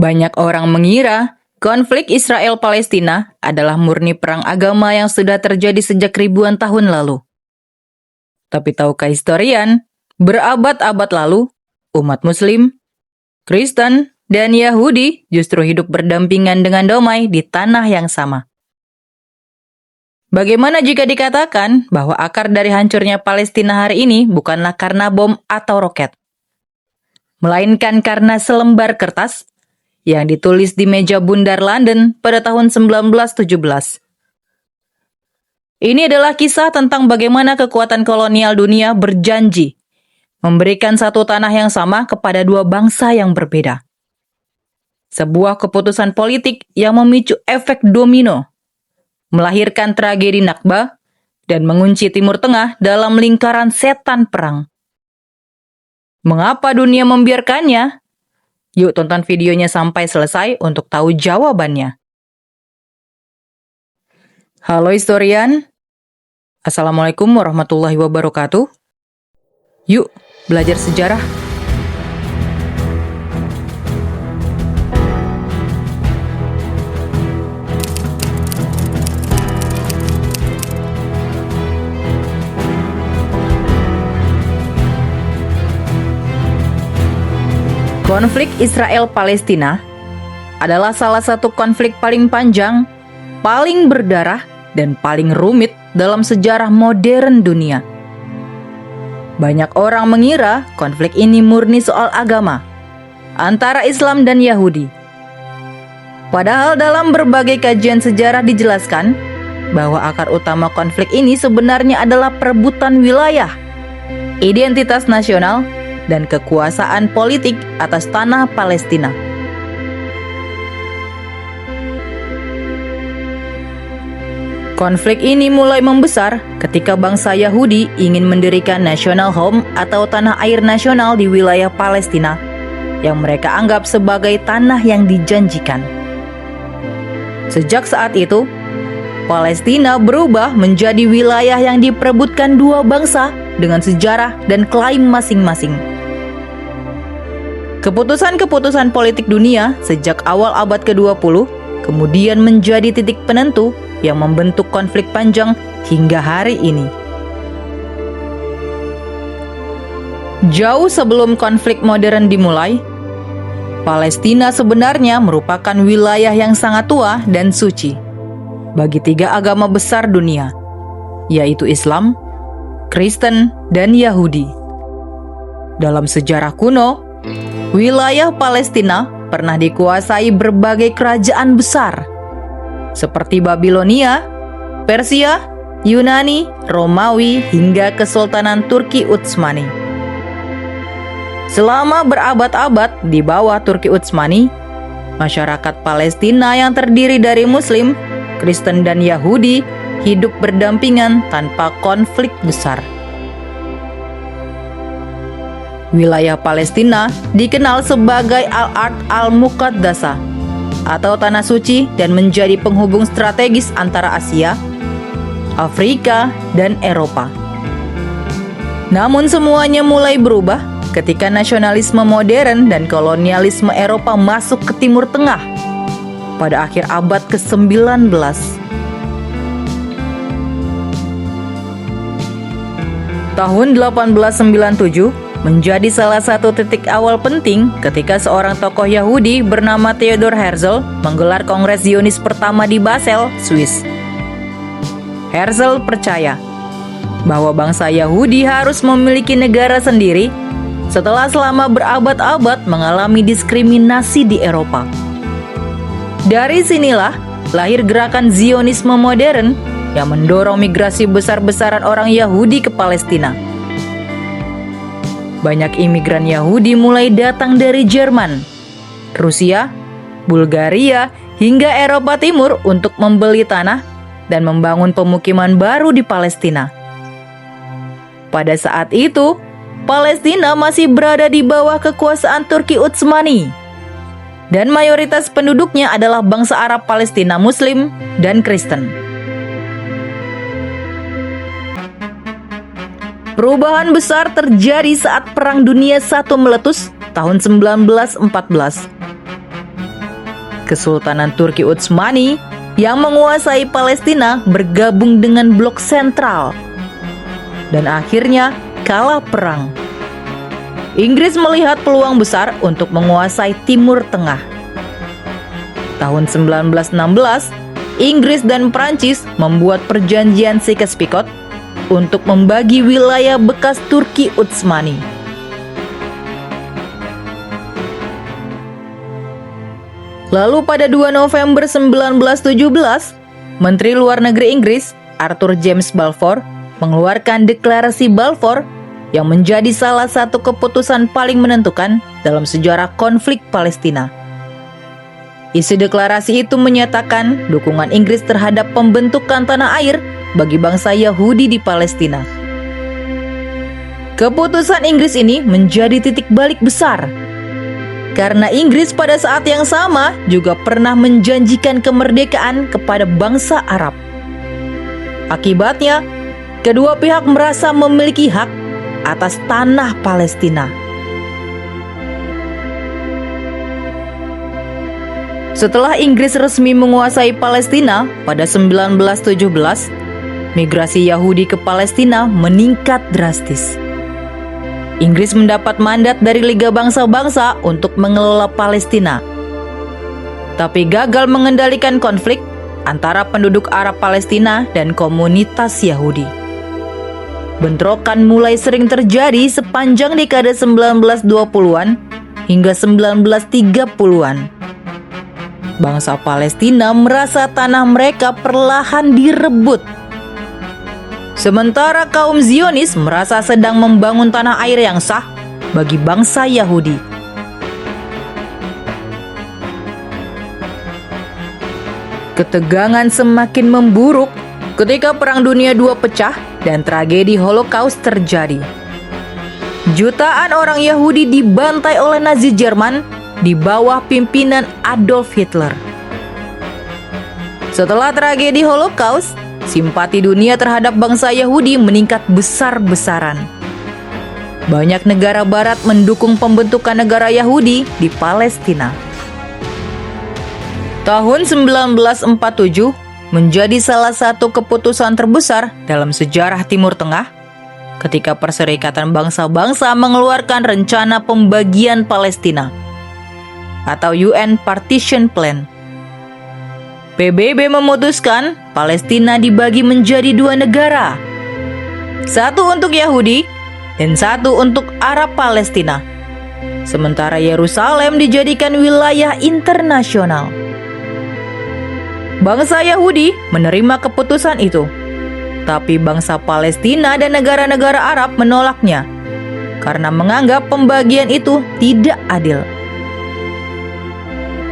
Banyak orang mengira konflik Israel-Palestina adalah murni perang agama yang sudah terjadi sejak ribuan tahun lalu. Tapi tahukah historian, berabad-abad lalu, umat Muslim, Kristen, dan Yahudi justru hidup berdampingan dengan damai di tanah yang sama. Bagaimana jika dikatakan bahwa akar dari hancurnya Palestina hari ini bukanlah karena bom atau roket, melainkan karena selembar kertas yang ditulis di meja bundar London pada tahun 1917. Ini adalah kisah tentang bagaimana kekuatan kolonial dunia berjanji memberikan satu tanah yang sama kepada dua bangsa yang berbeda. Sebuah keputusan politik yang memicu efek domino, melahirkan tragedi Nakba, dan mengunci Timur Tengah dalam lingkaran setan perang. Mengapa dunia membiarkannya? Yuk tonton videonya sampai selesai untuk tahu jawabannya. Halo historian, Assalamualaikum warahmatullahi wabarakatuh. Yuk belajar sejarah. Konflik Israel-Palestina adalah salah satu konflik paling panjang, paling berdarah, dan paling rumit dalam sejarah modern dunia. Banyak orang mengira konflik ini murni soal agama antara Islam dan Yahudi. Padahal dalam berbagai kajian sejarah dijelaskan bahwa akar utama konflik ini sebenarnya adalah perebutan wilayah, identitas nasional, dan kekuasaan politik atas tanah Palestina. Konflik ini mulai membesar ketika bangsa Yahudi ingin mendirikan National Home atau tanah air nasional di wilayah Palestina yang mereka anggap sebagai tanah yang dijanjikan. Sejak saat itu, Palestina berubah menjadi wilayah yang diperebutkan dua bangsa dengan sejarah dan klaim masing-masing. Keputusan-keputusan politik dunia sejak awal abad ke-20 kemudian menjadi titik penentu yang membentuk konflik panjang hingga hari ini. Jauh sebelum konflik modern dimulai, Palestina sebenarnya merupakan wilayah yang sangat tua dan suci bagi tiga agama besar dunia, yaitu Islam, Kristen, dan Yahudi. Dalam sejarah kuno, wilayah Palestina pernah dikuasai berbagai kerajaan besar, seperti Babilonia, Persia, Yunani, Romawi, hingga Kesultanan Turki Utsmani. Selama berabad-abad di bawah Turki Utsmani, masyarakat Palestina yang terdiri dari Muslim, Kristen, dan Yahudi hidup berdampingan tanpa konflik besar. Wilayah Palestina dikenal sebagai Al-Ard Al-Muqaddasah atau Tanah Suci dan menjadi penghubung strategis antara Asia, Afrika, dan Eropa. Namun semuanya mulai berubah ketika nasionalisme modern dan kolonialisme Eropa masuk ke Timur Tengah pada akhir abad ke-19. Tahun 1897 menjadi salah satu titik awal penting ketika seorang tokoh Yahudi bernama Theodor Herzl menggelar Kongres Zionis pertama di Basel, Swiss. Herzl percaya bahwa bangsa Yahudi harus memiliki negara sendiri setelah selama berabad-abad mengalami diskriminasi di Eropa. Dari sinilah lahir gerakan Zionisme modern yang mendorong migrasi besar-besaran orang Yahudi ke Palestina. Banyak imigran Yahudi mulai datang dari Jerman, Rusia, Bulgaria, hingga Eropa Timur untuk membeli tanah dan membangun pemukiman baru di Palestina. Pada saat itu, Palestina masih berada di bawah kekuasaan Turki Utsmani, dan mayoritas penduduknya adalah bangsa Arab Palestina Muslim dan Kristen. Perubahan besar terjadi saat Perang Dunia I meletus tahun 1914. Kesultanan Turki Utsmani yang menguasai Palestina bergabung dengan blok sentral dan akhirnya kalah perang. Inggris melihat peluang besar untuk menguasai Timur Tengah. Tahun 1916, Inggris dan Prancis membuat perjanjian Sykes-Picot untuk membagi wilayah bekas Turki Utsmani. Lalu pada 2 November 1917, Menteri Luar Negeri Inggris, Arthur James Balfour, mengeluarkan Deklarasi Balfour yang menjadi salah satu keputusan paling menentukan dalam sejarah konflik Palestina. Isi deklarasi itu menyatakan dukungan Inggris terhadap pembentukan tanah air bagi bangsa Yahudi di Palestina. Keputusan Inggris ini menjadi titik balik besar, karena Inggris pada saat yang sama juga pernah menjanjikan kemerdekaan kepada bangsa Arab. Akibatnya, kedua pihak merasa memiliki hak atas tanah Palestina. Setelah Inggris resmi menguasai Palestina pada 1917, migrasi Yahudi ke Palestina meningkat drastis. Inggris mendapat mandat dari Liga Bangsa-Bangsa untuk mengelola Palestina, tapi gagal mengendalikan konflik antara penduduk Arab Palestina dan komunitas Yahudi. Bentrokan mulai sering terjadi sepanjang dekade 1920-an hingga 1930-an. Bangsa Palestina merasa tanah mereka perlahan direbut. Sementara kaum Zionis merasa sedang membangun tanah air yang sah bagi bangsa Yahudi. Ketegangan semakin memburuk ketika Perang Dunia II pecah dan tragedi Holocaust terjadi. Jutaan orang Yahudi dibantai oleh Nazi Jerman di bawah pimpinan Adolf Hitler. Setelah tragedi Holocaust, simpati dunia terhadap bangsa Yahudi meningkat besar-besaran. Banyak negara barat mendukung pembentukan negara Yahudi di Palestina. Tahun 1947 menjadi salah satu keputusan terbesar dalam sejarah Timur Tengah ketika Perserikatan Bangsa-Bangsa mengeluarkan rencana pembagian Palestina atau UN Partition Plan. PBB memutuskan Palestina dibagi menjadi 2 negara, satu untuk Yahudi dan satu untuk Arab Palestina. Sementara Yerusalem dijadikan wilayah internasional. Bangsa Yahudi menerima keputusan itu, tapi bangsa Palestina dan negara-negara Arab menolaknya karena menganggap pembagian itu tidak adil.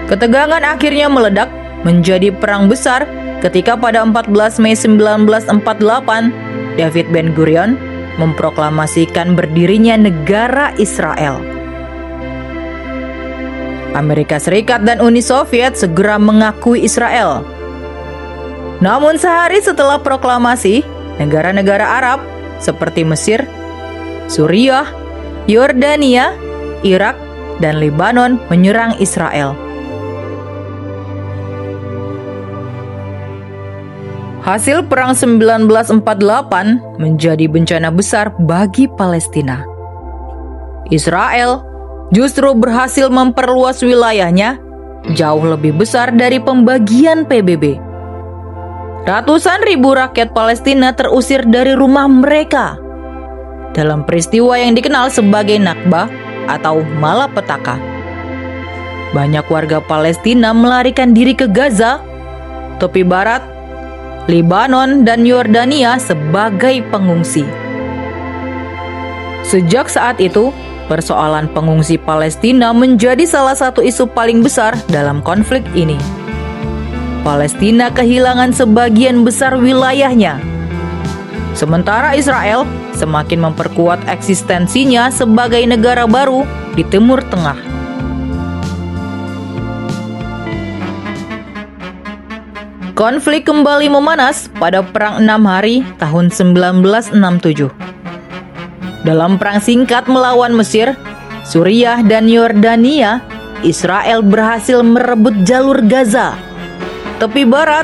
Ketegangan akhirnya meledak menjadi perang besar ketika pada 14 Mei 1948 David Ben-Gurion memproklamasikan berdirinya negara Israel. Amerika Serikat dan Uni Soviet segera mengakui Israel. Namun sehari setelah proklamasi, negara-negara Arab seperti Mesir, Suriah, Yordania, Irak, dan Lebanon menyerang Israel. Hasil Perang 1948 menjadi bencana besar bagi Palestina. Israel justru berhasil memperluas wilayahnya jauh lebih besar dari pembagian PBB. Ratusan ribu rakyat Palestina terusir dari rumah mereka dalam peristiwa yang dikenal sebagai Nakba atau malapetaka. Banyak warga Palestina melarikan diri ke Gaza, tepi barat, Lebanon, dan Yordania sebagai pengungsi. Sejak saat itu, persoalan pengungsi Palestina menjadi salah satu isu paling besar dalam konflik ini. Palestina kehilangan sebagian besar wilayahnya, sementara Israel semakin memperkuat eksistensinya sebagai negara baru di Timur Tengah. Konflik kembali memanas pada Perang 6 Hari tahun 1967. Dalam perang singkat melawan Mesir, Suriah, dan Yordania, Israel berhasil merebut jalur Gaza, tepi barat,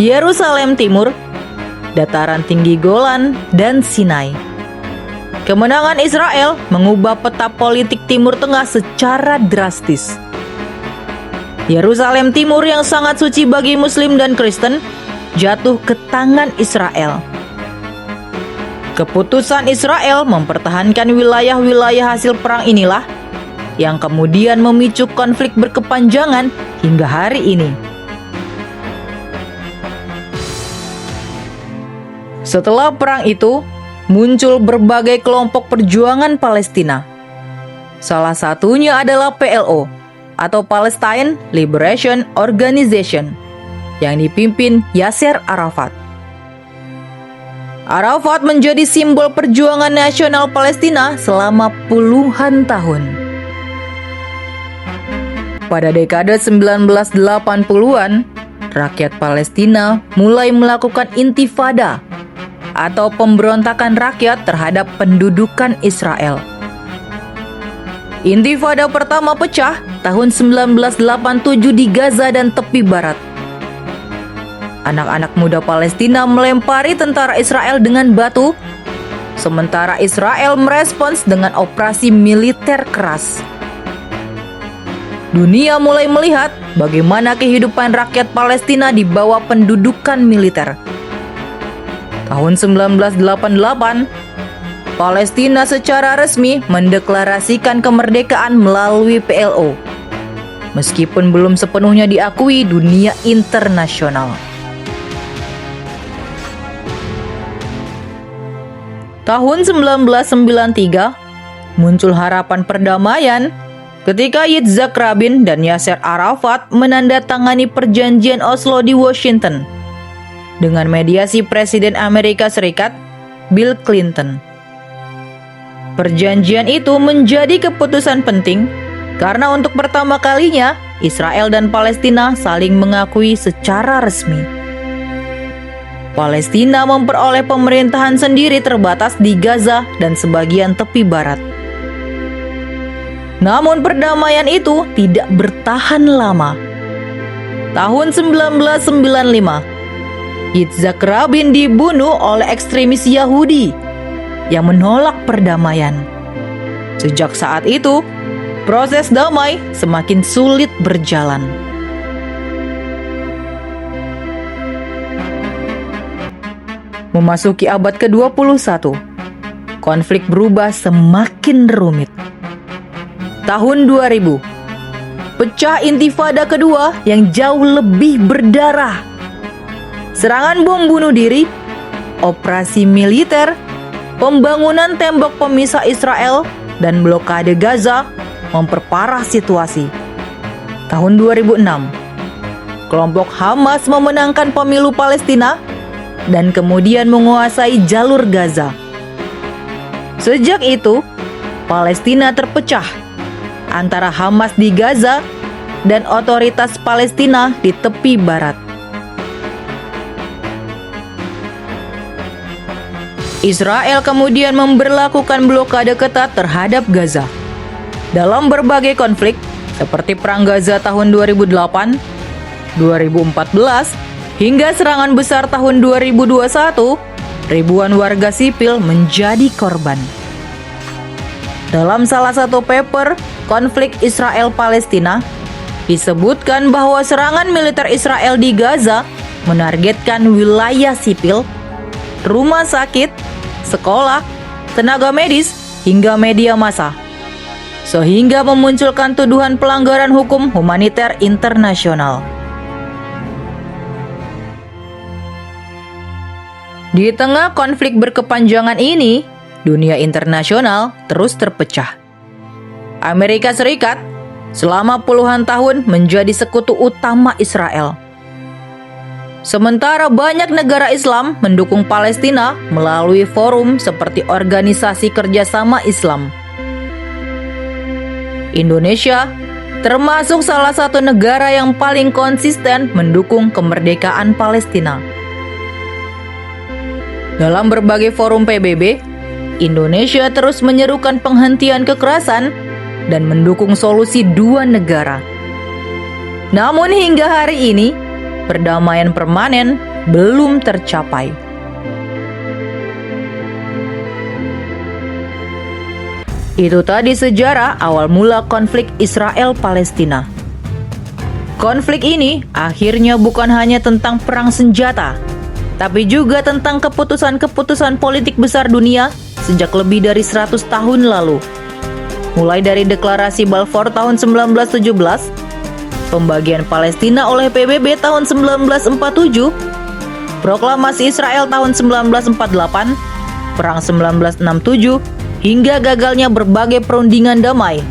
Yerusalem Timur, dataran tinggi Golan, dan Sinai. Kemenangan Israel mengubah peta politik Timur Tengah secara drastis. Yerusalem Timur yang sangat suci bagi Muslim dan Kristen jatuh ke tangan Israel. Keputusan Israel mempertahankan wilayah-wilayah hasil perang inilah yang kemudian memicu konflik berkepanjangan hingga hari ini. Setelah perang itu, muncul berbagai kelompok perjuangan Palestina. Salah satunya adalah PLO atau Palestine Liberation Organization yang dipimpin Yasser Arafat. Arafat menjadi simbol perjuangan nasional Palestina selama puluhan tahun. Pada dekade 1980-an, rakyat Palestina mulai melakukan intifada atau pemberontakan rakyat terhadap pendudukan Israel. Intifada pertama pecah tahun 1987 di Gaza dan tepi barat. Anak-anak muda Palestina melempari tentara Israel dengan batu, sementara Israel merespons dengan operasi militer keras. Dunia mulai melihat bagaimana kehidupan rakyat Palestina di bawah pendudukan militer. Tahun 1988, Palestina secara resmi mendeklarasikan kemerdekaan melalui PLO, meskipun belum sepenuhnya diakui dunia internasional. Tahun 1993, muncul harapan perdamaian ketika Yitzhak Rabin dan Yasser Arafat menandatangani perjanjian Oslo di Washington dengan mediasi Presiden Amerika Serikat Bill Clinton. Perjanjian itu menjadi keputusan penting karena untuk pertama kalinya Israel dan Palestina saling mengakui secara resmi. Palestina memperoleh pemerintahan sendiri terbatas di Gaza dan sebagian tepi barat. Namun perdamaian itu tidak bertahan lama. Tahun 1995, Yitzhak Rabin dibunuh oleh ekstremis Yahudi yang menolak perdamaian. Sejak saat itu, proses damai semakin sulit berjalan. Memasuki abad ke-21, konflik berubah semakin rumit. Tahun 2000, pecah intifada kedua yang jauh lebih berdarah. Serangan bom bunuh diri, operasi militer, pembangunan tembok pemisah Israel, dan blokade Gaza memperparah situasi. Tahun 2006, kelompok Hamas memenangkan pemilu Palestina dan kemudian menguasai jalur Gaza. Sejak itu, Palestina terpecah antara Hamas di Gaza dan otoritas Palestina di tepi barat. Israel kemudian memberlakukan blokade ketat terhadap Gaza. Dalam berbagai konflik, seperti Perang Gaza tahun 2008, 2014, hingga serangan besar tahun 2021, ribuan warga sipil menjadi korban. Dalam salah satu paper, konflik Israel-Palestina, disebutkan bahwa serangan militer Israel di Gaza menargetkan wilayah sipil, rumah sakit, sekolah, tenaga medis, hingga media massa, sehingga memunculkan tuduhan pelanggaran hukum humaniter internasional. Di tengah konflik berkepanjangan ini, dunia internasional terus terpecah. Amerika Serikat selama puluhan tahun menjadi sekutu utama Israel. Sementara banyak negara Islam mendukung Palestina melalui forum seperti Organisasi Kerjasama Islam. Indonesia termasuk salah satu negara yang paling konsisten mendukung kemerdekaan Palestina. Dalam berbagai forum PBB, Indonesia terus menyerukan penghentian kekerasan dan mendukung solusi dua negara. Namun hingga hari ini, perdamaian permanen belum tercapai. Itu tadi sejarah awal mula konflik Israel-Palestina. Konflik ini akhirnya bukan hanya tentang perang senjata, tapi juga tentang keputusan-keputusan politik besar dunia sejak lebih dari 100 tahun lalu. Mulai dari deklarasi Balfour tahun 1917, pembagian Palestina oleh PBB tahun 1947, proklamasi Israel tahun 1948, perang 1967, hingga gagalnya berbagai perundingan damai.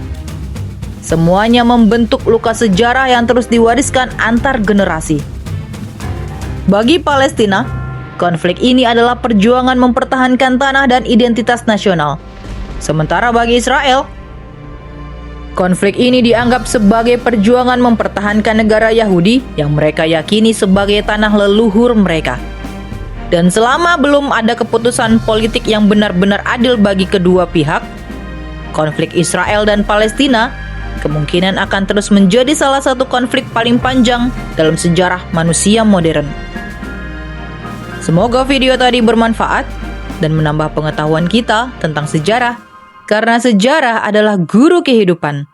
Semuanya membentuk luka sejarah yang terus diwariskan antar generasi. Bagi Palestina, konflik ini adalah perjuangan mempertahankan tanah dan identitas nasional. Sementara bagi Israel, konflik ini dianggap sebagai perjuangan mempertahankan negara Yahudi yang mereka yakini sebagai tanah leluhur mereka. Dan selama belum ada keputusan politik yang benar-benar adil bagi kedua pihak, konflik Israel dan Palestina kemungkinan akan terus menjadi salah satu konflik paling panjang dalam sejarah manusia modern. Semoga video tadi bermanfaat dan menambah pengetahuan kita tentang sejarah, karena sejarah adalah guru kehidupan.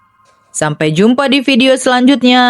Sampai jumpa di video selanjutnya.